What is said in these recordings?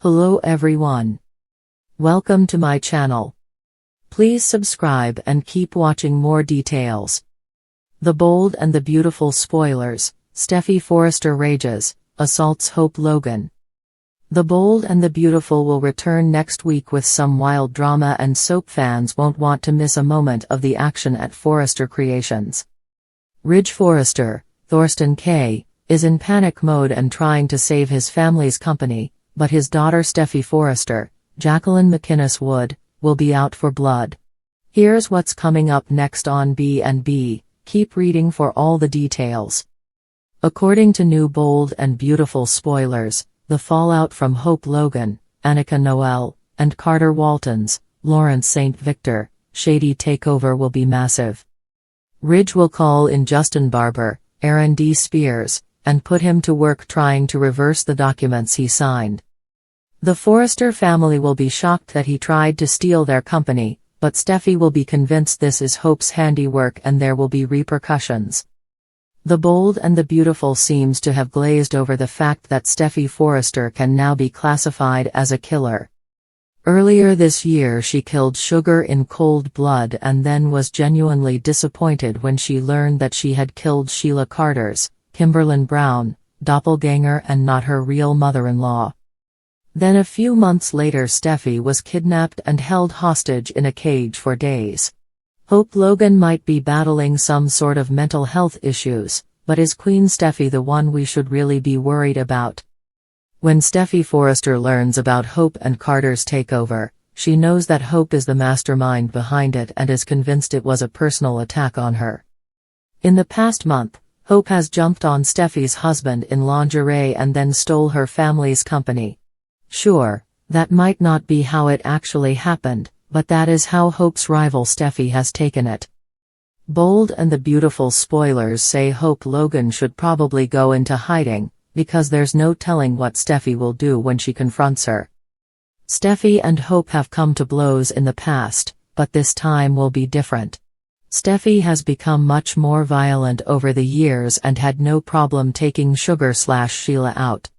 Hello everyone. Welcome to my channel. Please subscribe and keep watching more details. The Bold and the Beautiful spoilers. Steffy Forrester rages, assaults Hope Logan. The Bold and the Beautiful will return next week with some wild drama, and soap fans won't want to miss a moment of the action at Forrester Creations. Ridge Forrester, Thorsten K., is in panic mode and trying to save his family's company, but his daughter Steffy Forrester, Jacqueline McInnes Wood, will be out for blood. Here's what's coming up next on B&B, keep reading for all the details. According to new Bold and Beautiful spoilers, the fallout from Hope Logan, Annika Noel, and Carter Walton's, Lawrence St. Victor, shady takeover will be massive. Ridge will call in Justin Barber, Aaron D. Spears, and put him to work trying to reverse the documents he signed. The Forrester family will be shocked that he tried to steal their company, but Steffy will be convinced this is Hope's handiwork and there will be repercussions. The Bold and the Beautiful seems to have glazed over the fact that Steffy Forrester can now be classified as a killer. Earlier this year she killed Sugar in cold blood and then was genuinely disappointed when she learned that she had killed Sheila Carter's, Kimberlyn Brown, doppelganger and not her real mother-in-law. Then a few months later Steffy was kidnapped and held hostage in a cage for days. Hope Logan might be battling some sort of mental health issues, but is Queen Steffy the one we should really be worried about? When Steffy Forrester learns about Hope and Carter's takeover, she knows that Hope is the mastermind behind it and is convinced it was a personal attack on her. In the past month, Hope has jumped on Steffy's husband in lingerie and then stole her family's company. Sure, that might not be how it actually happened, but that is how Hope's rival Steffy has taken it. Bold and the Beautiful spoilers say Hope Logan should probably go into hiding, because there's no telling what Steffy will do when she confronts her. Steffy and Hope have come to blows in the past, but this time will be different. Steffy has become much more violent over the years and had no problem taking Sugar/Sheila out.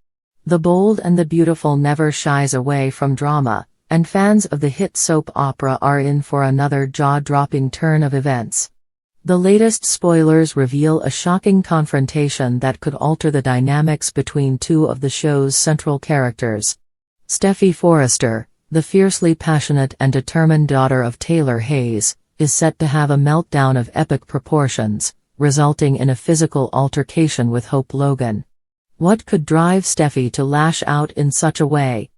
The Bold and the Beautiful never shies away from drama, and fans of the hit soap opera are in for another jaw-dropping turn of events. The latest spoilers reveal a shocking confrontation that could alter the dynamics between two of the show's central characters. Steffy Forrester, the fiercely passionate and determined daughter of Taylor Hayes, is set to have a meltdown of epic proportions, resulting in a physical altercation with Hope Logan. What could drive Steffy to lash out in such a way?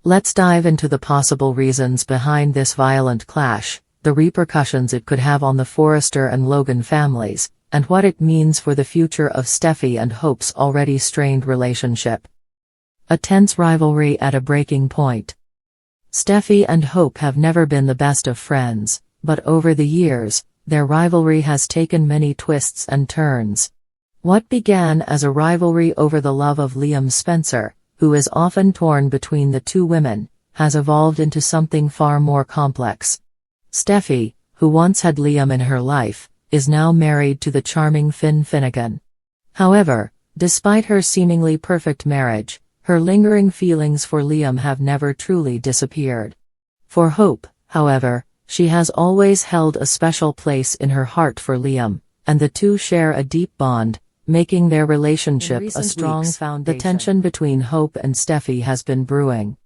Let's dive into the possible reasons behind this violent clash, the repercussions it could have on the Forrester and Logan families, and what it means for the future of Steffy and Hope's already strained relationship. A tense rivalry at a breaking point. Steffy and Hope have never been the best of friends, but over the years, their rivalry has taken many twists and turns. What began as a rivalry over the love of Liam Spencer, who is often torn between the two women, has evolved into something far more complex. Steffy, who once had Liam in her life, is now married to the charming Finn Finnegan. However, despite her seemingly perfect marriage, her lingering feelings for Liam have never truly disappeared. For Hope, however, she has always held a special place in her heart for Liam, and the two share a deep bond, making their relationship a strong foundation. The tension between Hope and Steffy has been brewing.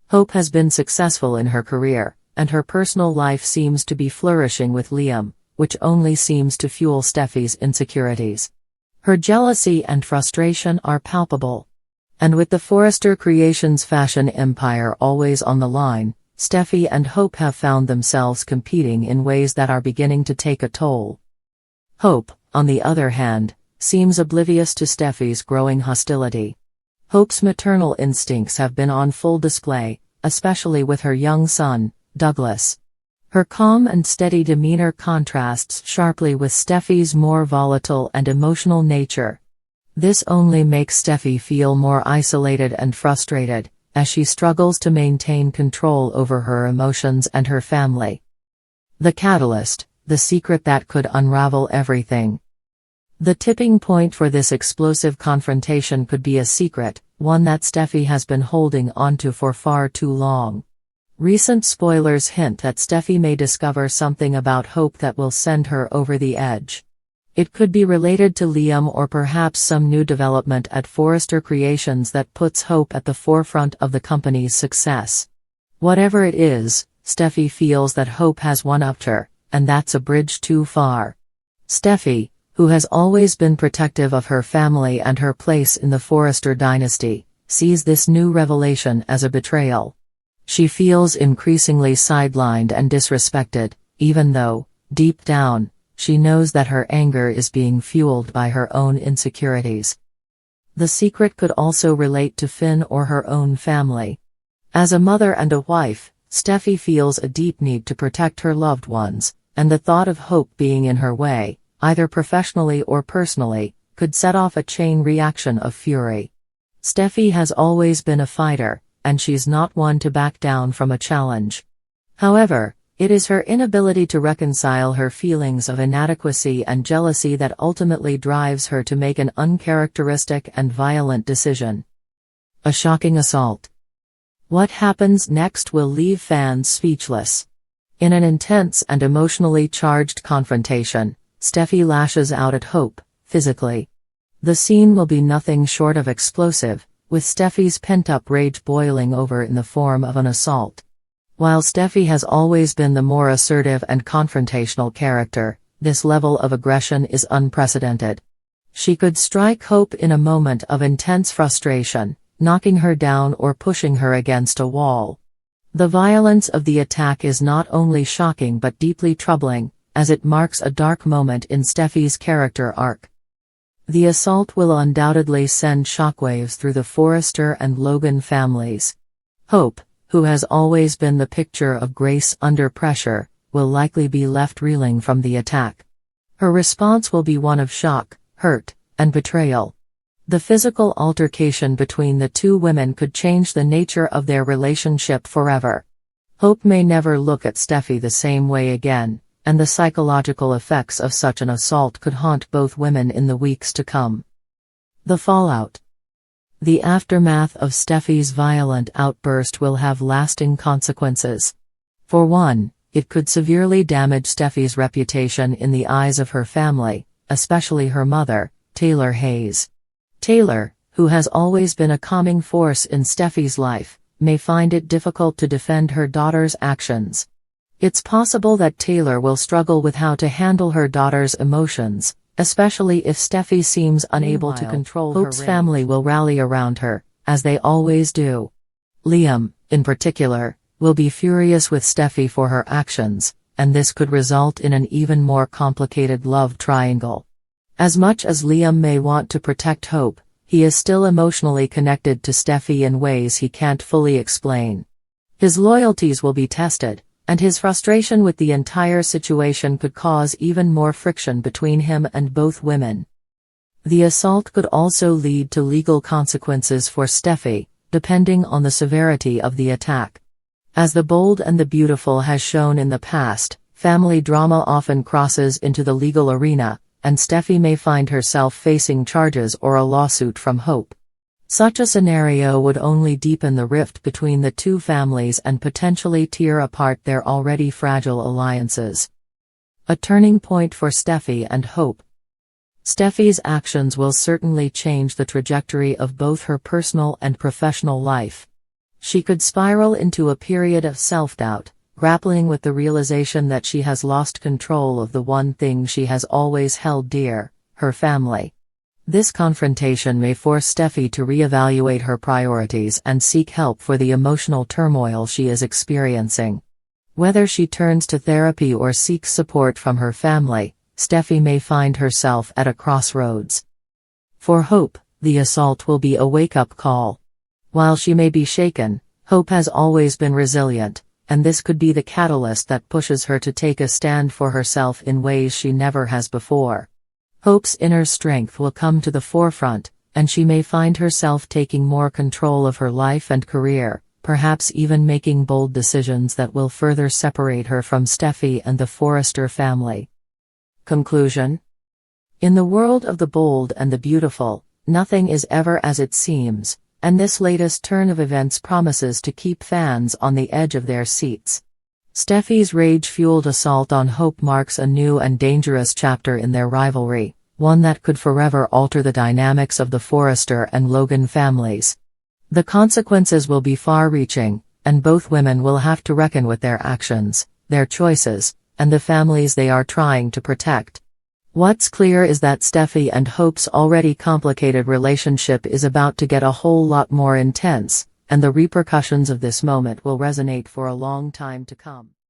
Hope has been successful in her career, and her personal life seems to be flourishing with Liam, which only seems to fuel Steffy's insecurities. Her jealousy and frustration are palpable. And with the Forrester Creations fashion empire always on the line, Steffy and Hope have found themselves competing in ways that are beginning to take a toll. Hope, on the other hand, seems oblivious to Steffy's growing hostility. Hope's maternal instincts have been on full display, especially with her young son, Douglas. Her calm and steady demeanor contrasts sharply with Steffy's more volatile and emotional nature. This only makes Steffy feel more isolated and frustrated, as she struggles to maintain control over her emotions and her family. The catalyst, the secret that could unravel everything. The tipping point for this explosive confrontation could be a secret, one that Steffy has been holding onto for far too long. Recent spoilers hint that Steffy may discover something about Hope that will send her over the edge. It could be related to Liam or perhaps some new development at Forrester Creations that puts Hope at the forefront of the company's success. Whatever it is, Steffy feels that Hope has one-upped her, and that's a bridge too far. Steffy, who has always been protective of her family and her place in the Forrester dynasty, sees this new revelation as a betrayal. She feels increasingly sidelined and disrespected, even though, deep down, she knows that her anger is being fueled by her own insecurities. The secret could also relate to Finn or her own family. As a mother and a wife, Steffy feels a deep need to protect her loved ones, and the thought of Hope being in her way, either professionally or personally, could set off a chain reaction of fury. Steffy has always been a fighter, and she's not one to back down from a challenge. However, it is her inability to reconcile her feelings of inadequacy and jealousy that ultimately drives her to make an uncharacteristic and violent decision. A shocking assault. What happens next will leave fans speechless. In an intense and emotionally charged confrontation, Steffy lashes out at Hope, physically. The scene will be nothing short of explosive, with Steffy's pent-up rage boiling over in the form of an assault. While Steffy has always been the more assertive and confrontational character, this level of aggression is unprecedented. She could strike Hope in a moment of intense frustration, knocking her down or pushing her against a wall. The violence of the attack is not only shocking but deeply troubling, as it marks a dark moment in Steffy's character arc. The assault will undoubtedly send shockwaves through the Forrester and Logan families. Hope, who has always been the picture of grace under pressure, will likely be left reeling from the attack. Her response will be one of shock, hurt, and betrayal. The physical altercation between the two women could change the nature of their relationship forever. Hope may never look at Steffy the same way again, and the psychological effects of such an assault could haunt both women in the weeks to come. The fallout. The aftermath of Steffy's violent outburst will have lasting consequences. For one, it could severely damage Steffy's reputation in the eyes of her family, especially her mother, Taylor Hayes. Taylor, who has always been a calming force in Steffy's life, may find it difficult to defend her daughter's actions. It's possible that Taylor will struggle with how to handle her daughter's emotions, especially if Steffy seems unable to control her rage. Hope's family will rally around her, as they always do. Liam, in particular, will be furious with Steffy for her actions, and this could result in an even more complicated love triangle. As much as Liam may want to protect Hope, he is still emotionally connected to Steffy in ways he can't fully explain. His loyalties will be tested, and his frustration with the entire situation could cause even more friction between him and both women. The assault could also lead to legal consequences for Steffy, depending on the severity of the attack. As The Bold and the Beautiful has shown in the past, family drama often crosses into the legal arena, and Steffy may find herself facing charges or a lawsuit from Hope. Such a scenario would only deepen the rift between the two families and potentially tear apart their already fragile alliances. A turning point for Steffy and Hope. Steffy's actions will certainly change the trajectory of both her personal and professional life. She could spiral into a period of self-doubt, grappling with the realization that she has lost control of the one thing she has always held dear, her family. This confrontation may force Steffy to reevaluate her priorities and seek help for the emotional turmoil she is experiencing. Whether she turns to therapy or seeks support from her family, Steffy may find herself at a crossroads. For Hope, the assault will be a wake-up call. While she may be shaken, Hope has always been resilient, and this could be the catalyst that pushes her to take a stand for herself in ways she never has before. Hope's inner strength will come to the forefront, and she may find herself taking more control of her life and career, perhaps even making bold decisions that will further separate her from Steffy and the Forrester family. Conclusion. In the world of the bold and the beautiful, nothing is ever as it seems, and this latest turn of events promises to keep fans on the edge of their seats. Steffy's rage-fueled assault on Hope marks a new and dangerous chapter in their rivalry, one that could forever alter the dynamics of the Forrester and Logan families. The consequences will be far-reaching, and both women will have to reckon with their actions, their choices, and the families they are trying to protect. What's clear is that Steffy and Hope's already complicated relationship is about to get a whole lot more intense, and the repercussions of this moment will resonate for a long time to come.